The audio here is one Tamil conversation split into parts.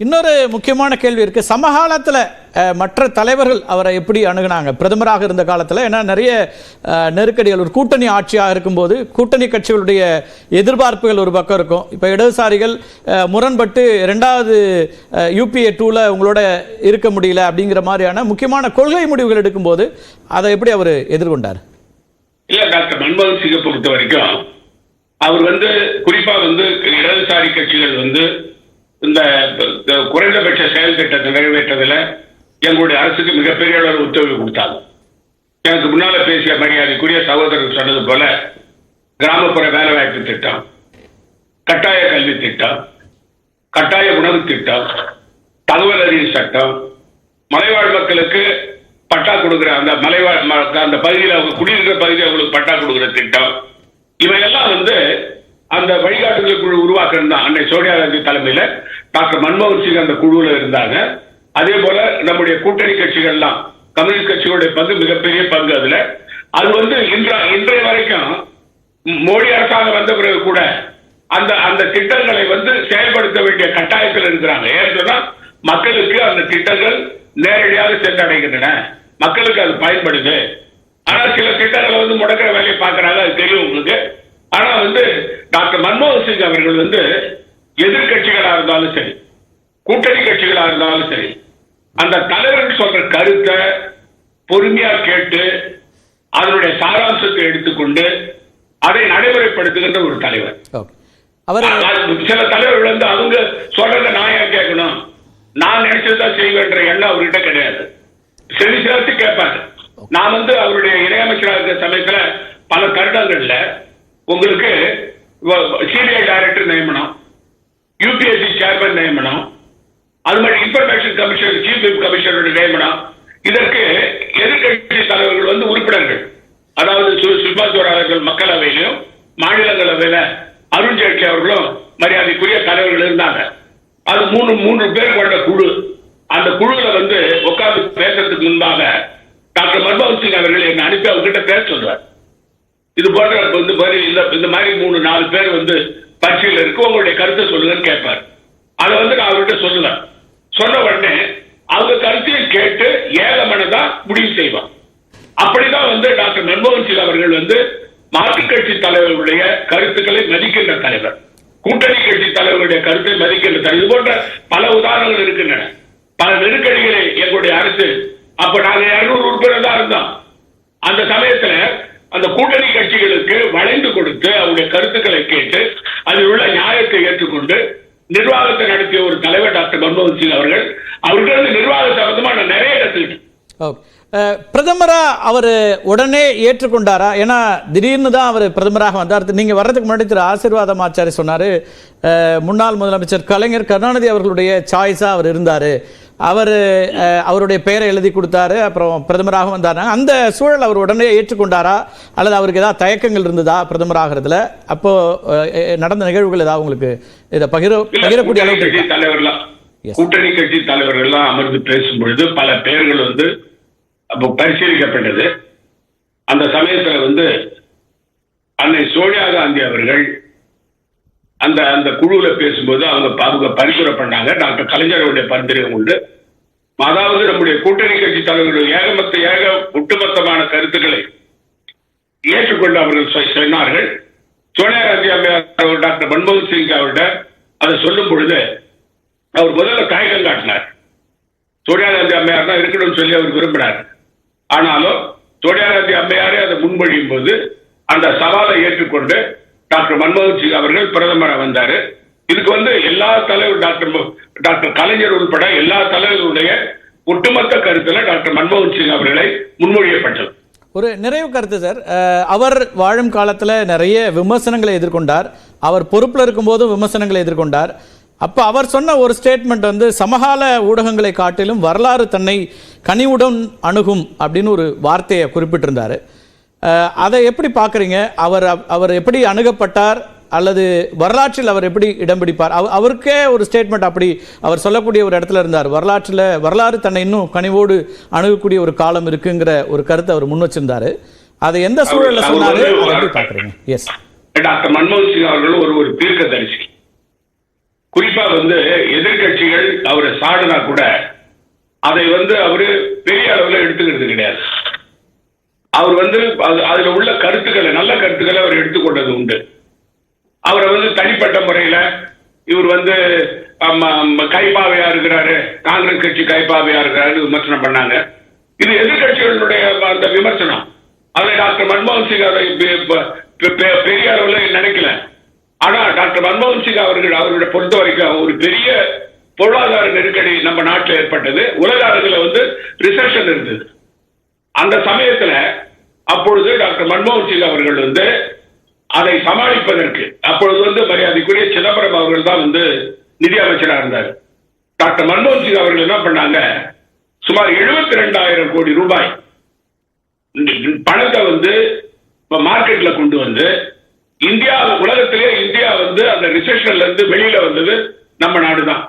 இன்னொரு முக்கியமான கேள்வி இருக்கு. சமகாலத்தில் மற்ற தலைவர்கள் அவரை எப்படி அணுகுனாங்க பிரதமராக இருந்த காலத்தில்? ஏன்னா நிறைய நெருக்கடிகள், ஒரு கூட்டணி ஆட்சியாக இருக்கும்போது கூட்டணி கட்சிகளுடைய எதிர்பார்ப்புகள் ஒரு பக்கம் இருக்கும். இப்போ இடதுசாரிகள் முரண்பட்டு 2வது UPA 2ல உங்களோட இருக்க முடியல அப்படிங்கிற மாதிரியான முக்கியமான கொள்கை முடிவுகள் எடுக்கும்போது அதை எப்படி அவர் எதிர்கொண்டார்? இல்ல, டாக்டர் மன்மோகன் சிங்கை பொறுத்த வரைக்கும் அவர் குறிப்பா இடதுசாரி கட்சிகள் இந்த குறைந்தபட்ச செயல் திட்டத்தை நிறைவேற்றதில் எங்களுடைய அரசுக்கு மிகப்பெரிய அளவு ஒத்துழைப்பு கொடுத்தாங்க. எனக்கு முன்னால பேசிய மரியாதைக்குரிய சகோதரர் சொன்னது போல கிராமப்புற வேலைவாய்ப்பு திட்டம், கட்டாய கல்வி திட்டம், கட்டாய உணவு திட்டம், தகவல் அறிவு சட்டம், மலைவாழ் மக்களுக்கு பட்டா கொடுக்கிற அந்த அந்த பகுதியில் அவங்க குடியிருக்கிற பகுதியில் அவங்களுக்கு பட்டா கொடுக்கிற திட்டம், இவையெல்லாம் அந்த வழிகாட்டுதல் குழு உருவாக்குறது தான். அன்னை சோனியா காந்தி தலைமையில் டாக்டர் மன்மோகன் சிங் அந்த குழுவில் இருந்தாங்க. அதே போல நம்முடைய கூட்டணி கட்சிகள்லாம், கம்யூனிஸ்ட் கட்சிகளுடைய பங்கு மிகப்பெரிய பங்கு அதுல. அது இன்றைய வரைக்கும் மோடி அரசாங்கம் வந்த பிறகு கூட அந்த திட்டங்களை செயல்படுத்த வேண்டிய கட்டாயத்தில் இருக்கிறாங்க. ஏன்னு சொன்னா மக்களுக்கு அந்த திட்டங்கள் நேரடியாக சென்றடைகின்றன, மக்களுக்கு அது பயன்படுது. ஆனா சில திட்டங்களை முடக்கிற வேலையை பார்க்கறாங்க, அது தெரியும் உங்களுக்கு. ஆனா டாக்டர் மன்மோகன் சிங் அவர்கள் எதிர்கட்சிகளா இருந்தாலும் சரி, கூட்டணி கட்சிகளா இருந்தாலும் சரி, அந்த தலைவர்கள் சொல்ற கருத்தை பொறுமையா கேட்டு அதனுடைய சாராம்சத்தை எடுத்துக்கொண்டு அதை நடைமுறைப்படுத்துகின்ற ஒரு தலைவர். சில தலைவர்கள் அவங்க சொல்றத நான் ஏன் கேட்கணும், நான் நினைச்சதுதான் செய்வேன்ற எண்ணம் அவர்கிட்ட கிடையாது. செவிசாரித்து கேட்பாரு. நான் அவருடைய இணையமைச்சராக இருக்கிற சமயத்துல பல கருடங்கள்ல உங்களுக்கு CBI டைரக்டர் நியமனம், UPSC சேர்மன் நியமனம், அது மாதிரி இன்ஃபர்மேஷன் கமிஷன் சீஃப் கமிஷனருடைய நியமனம், இதற்கு எதிர்கட்சி தலைவர்கள் உறுப்பினர்கள், அதாவது சுஷ்மா ஸ்வராஜ் மக்களவையிலும் மாநிலங்களவையில அருண்ஜேட்லி அவர்களும் மரியாதைக்குரிய தலைவர்கள் இருந்தாங்க. அது மூன்று பேர் கொண்ட குழு. அந்த குழுல உட்கார்ந்து பேசுறதுக்கு முன்பாக டாக்டர் மன்மோகன் சிங் அவர்கள் என்னை அனுப்பி அவர்கிட்ட பேச சொல்றார். இது போன்ற இந்த மாதிரி 3-4 பேர் பரீட்சையில் இருக்கு, உங்களுடைய கருத்தை சொல்லுங்கன்னு கேட்பார். அதை நான் அவர்கிட்ட சொல்லுவேன். சொன்ன உடனே அவங்க கருத்தையும் கேட்டு ஏகமனதா முடிவு செய்வான். அப்படிதான் டாக்டர் மன்மோகன் சிங் அவர்கள் மாற்றுக் கட்சி தலைவர்களுடைய கருத்துக்களை மதிக்கின்ற தலைவர், கூட்டணி கட்சி தலைவர்களுடைய கருத்தை மதிக்கின்ற தலைவர். இது போன்ற பல உதாரணங்கள் இருக்கின்றன. பல நெருக்கடிகளை எங்களுடைய அரசு, அப்ப நாங்க 200 உறுப்பினர் தான் இருந்தோம். அந்த சமயத்துல அந்த கூட்டணி கட்சிகளுக்கு வளைந்து கொடுத்து அவருடைய கருத்துக்களை கேட்டு அதில் உள்ள நியாயத்தை ஏற்றுக்கொண்டு நிர்வாகத்தை நடத்திய ஒரு தலைவர் டாக்டர் மன்மோகன் சிங் அவர்கள். அவர்கள் நிர்வாக சம்பந்தமா நான் நிறைய கத்துக்கிட்டேன். பிரதமரா அவர் உடனே ஏற்றுக்கொண்டாரா? ஏன்னா திடீர்னு தான் அவர் பிரதமராக வந்தார். நீங்க வர்றதுக்கு முன்னாடி திரு ஆசீர்வாதம் ஆச்சாரி சொன்னாரு, முன்னாள் முதலமைச்சர் கலைஞர் கருணாநிதி அவர்களுடைய சாய்ஸா அவர் இருந்தாரு, அவர் அவருடைய பெயரை எழுதி கொடுத்தாரு, அப்புறம் பிரதமராக வந்தார். அந்த சூழல் அவர் உடனே ஏற்றுக்கொண்டாரா அல்லது அவருக்கு ஏதாவது தயக்கங்கள் இருந்ததா பிரதமராகிறதுல? அப்போ நடந்த நிகழ்வுகள் ஏதாவது உங்களுக்கு இதை பகிரக்கூடிய அளவுக்கு? கூட்டணி கட்சி தலைவர்கள் அமர்ந்து பேசும் பொழுது பல பெயர்கள் பரிசீலிக்கப்பட்டது. அந்த சமயத்துல அன்னை சோனியா காந்தி அவர்கள் அந்த குழுவில் பேசும்போது அவங்க பரிந்துரை பண்ணாங்க. டாக்டர் கலைஞருடைய பரிந்துரை உண்டு. அதாவது நம்முடைய கூட்டணி கட்சி தலைவர்கள் ஒட்டுமொத்தமான கருத்துக்களை ஏற்றுக்கொண்டு அவர்கள் சொன்னார்கள். சோனியா காந்தி அம்மையார் டாக்டர் மன்மோகன் சிங் அவர்கிட்ட அதை சொல்லும் பொழுது அவர் முதல்ல தயக்கம் காட்டினார். சோனியா காந்தி அம்மையார் தான் இருக்கணும்னு சொல்லி அவர் விரும்பினார். ஆனாலும் சோனியா காந்தி அம்மையாரே அதை முன்மொழியும் போது அந்த சவாலை ஏற்றுக்கொண்டு டாக்டர் மன்மோகன் சிங் அவர்கள் பிரதமராக வந்தாரு. இதுக்கு எல்லா தலைவர் டாக்டர் கலைஞர் உட்பட எல்லா தலைவர்களுடைய ஒட்டுமொத்த கருத்துல டாக்டர் மன்மோகன் சிங் அவர்களை முன்மொழியப்பட்டது. ஒரு நிறைவு கருத்து சார். அவர் வாழும் காலத்தில் நிறைய விமர்சனங்களை எதிர்கொண்டார். அவர் பொறுப்பில் இருக்கும்போது விமர்சனங்களை எதிர்கொண்டார். அப்போ அவர் சொன்ன ஒரு ஸ்டேட்மெண்ட் சமகால ஊடகங்களை காட்டிலும் வரலாறு தன்னை கனிவுடன் அணுகும் அப்படின்னு ஒரு வார்த்தையை குறிப்பிட்டிருந்தார். அதை எப்படி பார்க்குறீங்க? அவர் எப்படி அணுகப்பட்டார் அல்லது வரலாற்றில் அவர் எப்படி இடம் பிடிப்பார்? அவருக்கே ஒரு ஸ்டேட்மெண்ட் அப்படி அவர் சொல்லக்கூடிய ஒரு இடத்துல இருந்தார். வரலாறு தன்னை இன்னும் கனிவோடு அணுகக்கூடிய ஒரு காலம் இருக்குங்கிற ஒரு கருத்தை அவர் முன் வச்சிருந்தாரு. அதை எந்த சூழலில் சொன்னாரு, எப்படி பார்க்குறீங்க? எஸ், டாக்டர் மன்மோகன் சிங் அவர்கள் ஒரு தீர்க்கதரிசி. குறிப்பா எதிர்கட்சி எதிர்கட்சிகள் அவரை சாடினா கூட அதை வந்து அவரு பெரிய அளவில் எடுத்துக்கிறது கிடையாது. அவர் வந்து அதுல உள்ள கருத்துக்களை, நல்ல கருத்துக்களை அவர் எடுத்துக்கொண்டது உண்டு. அவரை வந்து தனிப்பட்ட முறையில இவர் வந்து கைப்பாவையா இருக்கிறாரு, காங்கிரஸ் கட்சி கைப்பாவையா இருக்கிறாரு விமர்சனம் பண்ணாங்க. இது எதிர்கட்சிகளுடைய அந்த விமர்சனம். அதை டாக்டர் மன்மோகன் சிங் அதை பெரிய அளவில் நினைக்கல. ஆனா டாக்டர் மன்மோகன் சிங் அவர்களை பொறுத்த வரைக்கும் ஒரு பெரிய பொருளாதார நெருக்கடி நம்ம நாட்டில் ஏற்பட்டது. உலக அளவில் வந்து ரிசெஷன் இருந்தது. அந்த சமயத்துல அப்பொழுது டாக்டர் மன்மோகன் சிங் அவர்கள் வந்து அதை சமாளிப்பதற்கு அப்பொழுது வந்து மரியாதைக்குரிய சிதம்பரம் அவர்கள் தான் வந்து நிதி அமைச்சராக இருந்தார். டாக்டர் மன்மோகன் சிங் அவர்கள் என்ன பண்ணாங்க, சுமார் 72,000 கோடி ரூபாய் பணத்தை வந்து மார்க்கெட்ல கொண்டு வந்து இந்தியா, உலகத்திலே இந்தியா வந்து அந்த ரிசெஷன்ல இருந்து வெளியில வந்தது நம்ம நாடு தான்.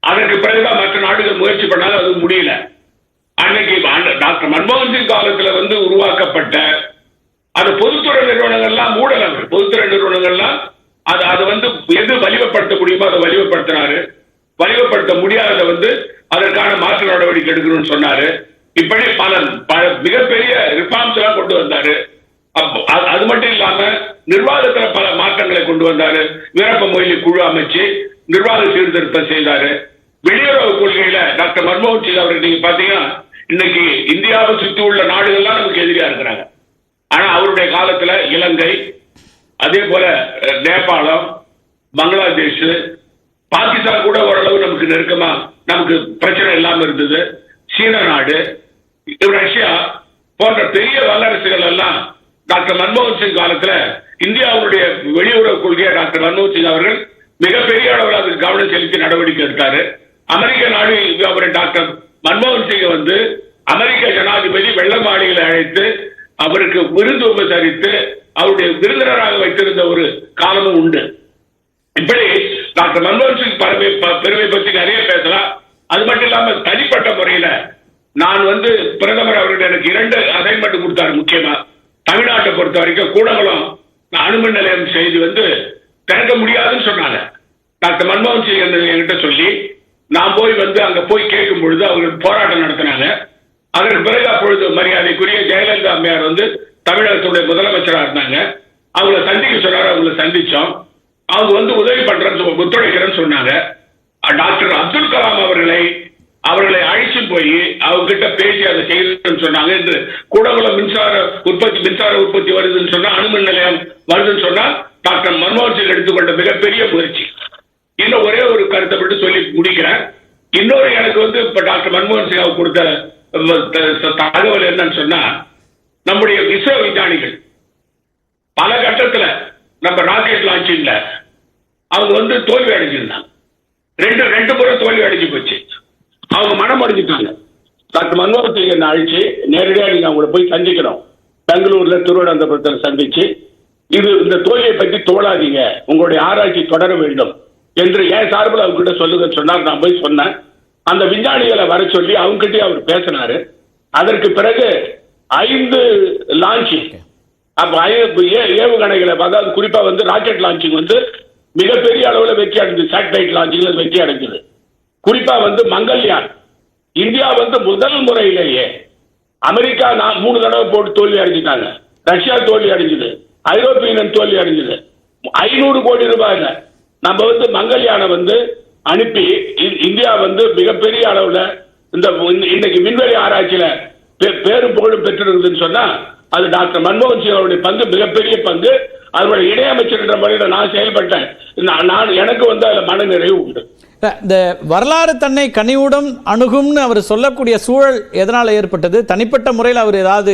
அதற்கு பிறகுதான் மற்ற நாடுகள் முயற்சி பண்ணாலும் அது முடியல. அன்னைக்கு டாக்டர் மன்மோகன் சிங் காலத்துல வந்து உருவாக்கப்பட்ட அந்த பொதுத்துறை நிறுவனங்கள்லாம் மூடல். அவர் பொதுத்துறை நிறுவனங்கள்லாம் அது வந்து எது வலிமைப்படுத்த முடியுமோ அதை வலிமைப்படுத்தினாரு. வலிமைப்படுத்த முடியாத வந்து அதற்கான மாற்று நடவடிக்கை எடுக்கணும்னு சொன்னாரு. இப்படி பல மிகப்பெரிய ரிஃபார்ம்ஸ் எல்லாம் கொண்டு வந்தாரு. அது மட்டும் இல்லாம நிர்வாகத்துல பல மாற்றங்களை கொண்டு வந்தாரு. வீரப்ப மொய்லி குழு அமைச்சு நிர்வாக சீர்திருத்தம் செய்தாரு. வெளியுறவு கொள்கையில டாக்டர் மன்மோகன் சிங் அவர்கள் நீங்க பாத்தீங்கன்னா இன்னைக்கு இந்தியாவை சுற்றி உள்ள நாடுகள்லாம் நமக்கு எதிரியா இருக்கிறாங்க. ஆனா அவருடைய காலத்துல இலங்கை, அதே போல நேபாளம், பங்களாதேஷ், பாகிஸ்தான் கூட ஓரளவு நமக்கு நெருக்கமா நமக்கு பிரச்சனை இல்லாம இருந்தது. சீன நாடு, ரஷ்யா போன்ற பெரிய வல்லரசுகள் எல்லாம் டாக்டர் மன்மோகன் சிங் காலத்துல இந்தியாவுடைய வெளியுறவு கொள்கையை டாக்டர் மன்மோகன் சிங் அவர்கள் மிகப்பெரிய அளவில் அதுக்கு கவனம் செலுத்தி நடவடிக்கை எடுத்தாரு. அமெரிக்க நாடு அவரை டாக்டர் மன்மோகன் சிங் வந்து அமெரிக்க ஜனாதிபதி வெள்ளை மாளிகையில் அழைத்து அவருக்கு விருது உபசரித்து அவருடைய விருந்தினராக வைத்திருந்த ஒரு காலமும் உண்டு. இப்படி டாக்டர் மன்மோகன் சிங் பெருமை பற்றி நிறைய பேசலாம். அது மட்டும் இல்லாம தனிப்பட்ட முறையில நான் வந்து பிரதமர் அவர்கள் எனக்கு 2 அசைன்மெண்ட் கொடுத்தாரு. முக்கியமா தமிழ்நாட்டை பொறுத்த வரைக்கும் கூடங்குளம் அணுமின் நிலையம் செய்து வந்து திறக்க முடியாதுன்னு சொன்னாங்க. டாக்டர் மன்மோகன் சிங் என்கிட்ட சொல்லி நான் போய் வந்து அங்க போய் கேட்கும் பொழுது அவர்கள் போராட்டம் நடத்தினாங்க. அதற்கு பிறகு அப்பொழுது மரியாதைக்குரிய ஜெயலலிதா அம்மையார் வந்து தமிழகத்துடைய முதலமைச்சராக இருந்தாங்க. அவங்களை சந்திக்க சொன்னார். அவங்களை சந்திச்சோம். அவங்க வந்து உதவி பண்றேன்னு ஒத்துழைக்கிறேன்னு சொன்னாங்க. டாக்டர் அப்துல் கலாம் அவர்களை அழைச்சு போய் அவங்க கிட்ட பேசி அதை செய்யணும்னு சொன்னாங்க. என்று கூடங்குளம் மின்சார உற்பத்தி வருதுன்னு சொன்னா, அணுமின் நிலையம் வருதுன்னு சொன்னா டாக்டர் மன்மோகன் சிங் எடுத்துக்கொண்ட மிகப்பெரிய முயற்சி. இன்னும் ஒரே ஒரு கருத்தை மட்டும் சொல்லி முடிக்கிறேன். இன்னொரு எனக்கு வந்து இப்ப டாக்டர் மன்மோகன் சிங் கொடுத்த தகவல் என்னன்னு சொன்னா, நம்முடைய இஸ்ரோ விஞ்ஞானிகள் பல கட்டத்துல நம்ம ராக்கெட் லான்ச்சிங்ல அவங்க வந்து தோல்வி அடைஞ்சிருந்தாங்க. ரெண்டு முறை தோல்வி அடைஞ்சு போச்சு. அவங்க மனம் அடைஞ்சிட்டாங்க. டாக்டர் மன்மோகன் சிங் என்ன அழைச்சு நேரடியாக நீங்க அவங்கள போய் சந்திக்கணும். பெங்களூர்ல திருவனந்தபுரத்தில் சந்திச்சு இந்த தோல்வியை பற்றி தோழாதீங்க, உங்களுடைய ஆராய்ச்சி தொடர வேண்டும் என்று என் சார்பில் அவங்ககிட்ட சொல்லுங்கன்னு சொன்னார். நான் போய் சொன்னேன். அந்த விஞ்ஞானிகளை வர சொல்லி அவங்ககிட்டயே அவர் பேசினாரு. அதற்கு பிறகு 5 லான்ச்சிங், அப்ப ஏவுகணைகளை, அதாவது குறிப்பா வந்து ராக்கெட் லான்ச்சிங் வந்து மிகப்பெரிய அளவில் வெற்றி அடைஞ்சது. சேட்டலைட் லான்ச்சிங்ல வெற்றி அடைஞ்சது. குறிப்பா வந்து மங்கள்யான் இந்தியா வந்து முதல் முறையிலேயே, அமெரிக்கா 3 தடவை போட்டு தோல்வி அடைஞ்சிட்டாங்க, ரஷ்யா தோல்வி அடைஞ்சது, ஐரோப்பிய யூனியன் தோல்வி அடைஞ்சது. 500 கோடி ரூபாயில நம்ம வந்து மங்கள்யானை வந்து அனுப்பி இந்தியா வந்து மிகப்பெரிய அளவுல இந்த இன்னைக்கு விண்வெளி ஆராய்ச்சியில பேரும் புகழும் பெற்றிருக்குதுன்னு சொன்னா அது டாக்டர் மன்மோகன் சிங் அவருடைய பங்கு மிகப்பெரிய பங்கு. அவருடைய இணையமைச்சர் என்ற முறையில் நான் செயல்பட்டேன். எனக்கு வந்து அதுல மன நிறைவு உண்டு. இந்த வரலாறு தன்னை கனிவுடன் அணுகும்னு அவர் சொல்லக்கூடிய சூழல் எதனால் ஏற்பட்டது? தனிப்பட்ட முறையில் அவர் ஏதாவது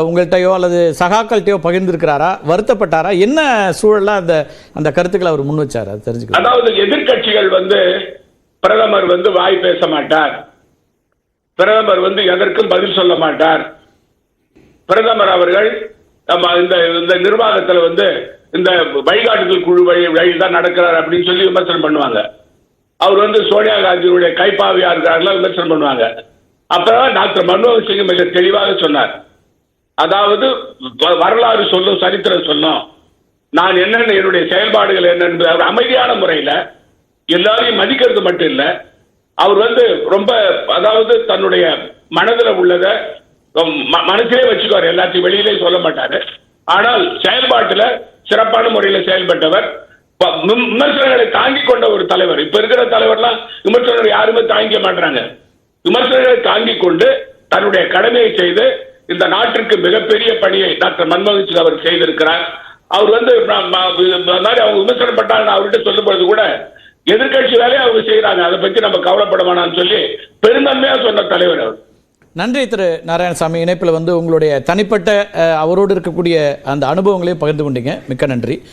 உங்கள்கிட்டயோ அல்லது சகாக்கள்கிட்டயோ பகிர்ந்திருக்கிறாரா? வருத்தப்பட்டாரா? என்ன சூழல்ல அந்த கருத்துக்களை அவர் முன் வச்சார்? அது தெரிஞ்சுக்கலாம். அதாவது எதிர்கட்சிகள் வந்து பிரதமர் வந்து வாய் பேச மாட்டார், பிரதமர் வந்து எதற்கும் பதில் சொல்ல மாட்டார், பிரதமர் அவர்கள் இந்த நிர்வாகத்தில் வந்து இந்த வழிகாட்டுதல் குழு வழியில் தான் நடக்கிறார் அப்படின்னு சொல்லி விமர்சனம் பண்ணுவாங்க. அவர் வந்து சோனியா காந்தியுடைய கைப்பாவியா இருக்கிறார்கள் விமர்சனம் பண்ணுவாங்க. அப்பதான் டாக்டர் மன்மோகன் சிங் மிக தெளிவாக சொன்னார். அதாவது வரலாறு சொல்லும், சரித்திரம் சொல்லும், நான் என்னென்ன என்னுடைய செயல்பாடுகள் என்ன என்பது அவர் அமைதியான முறையில் எல்லாரையும் மதிக்கிறது மட்டும் இல்ல, அவர் வந்து ரொம்ப அதாவது தன்னுடைய மனதுல உள்ளத மனசிலே வச்சுக்குவார், எல்லாத்தையும் வெளியிலே சொல்ல மாட்டாரு. ஆனால் செயல்பாட்டுல சிறப்பான முறையில செயல்பட்டவர், விமர்சனங்களை தாங்கிக் கொண்ட ஒரு தலைவர். இப்ப இருக்கிற தலைவர்லாம் விமர்சனங்களை யாருமே தாங்கிக்க மாட்டாங்க. விமர்சனங்களை தாங்கிக் கொண்டு தன்னுடைய கடமையை செய்து இந்த நாட்டிற்கு மிகப்பெரிய பணியை டாக்டர் மன்மோகன் சிங் அவர் செய்திருக்கிறார். அவர் வந்து அவங்க விமர்சனப்பட்டாங்க அவர்கிட்ட சொல்லும் பொழுது கூட எதிர்கட்சி வேலையை அவங்க செய்யறாங்க, அதை பத்தி நம்ம கவலைப்பட வேணாம்னு சொல்லி பெருந்தன்மையா சொன்ன தலைவர் அவர். நன்றி திரு நாராயணசாமி. இணைப்பில் வந்து உங்களுடைய தனிப்பட்ட அவரோடு இருக்கக்கூடிய அந்த அனுபவங்களையும் பகிர்ந்து கொண்டீங்க. மிக்க நன்றி.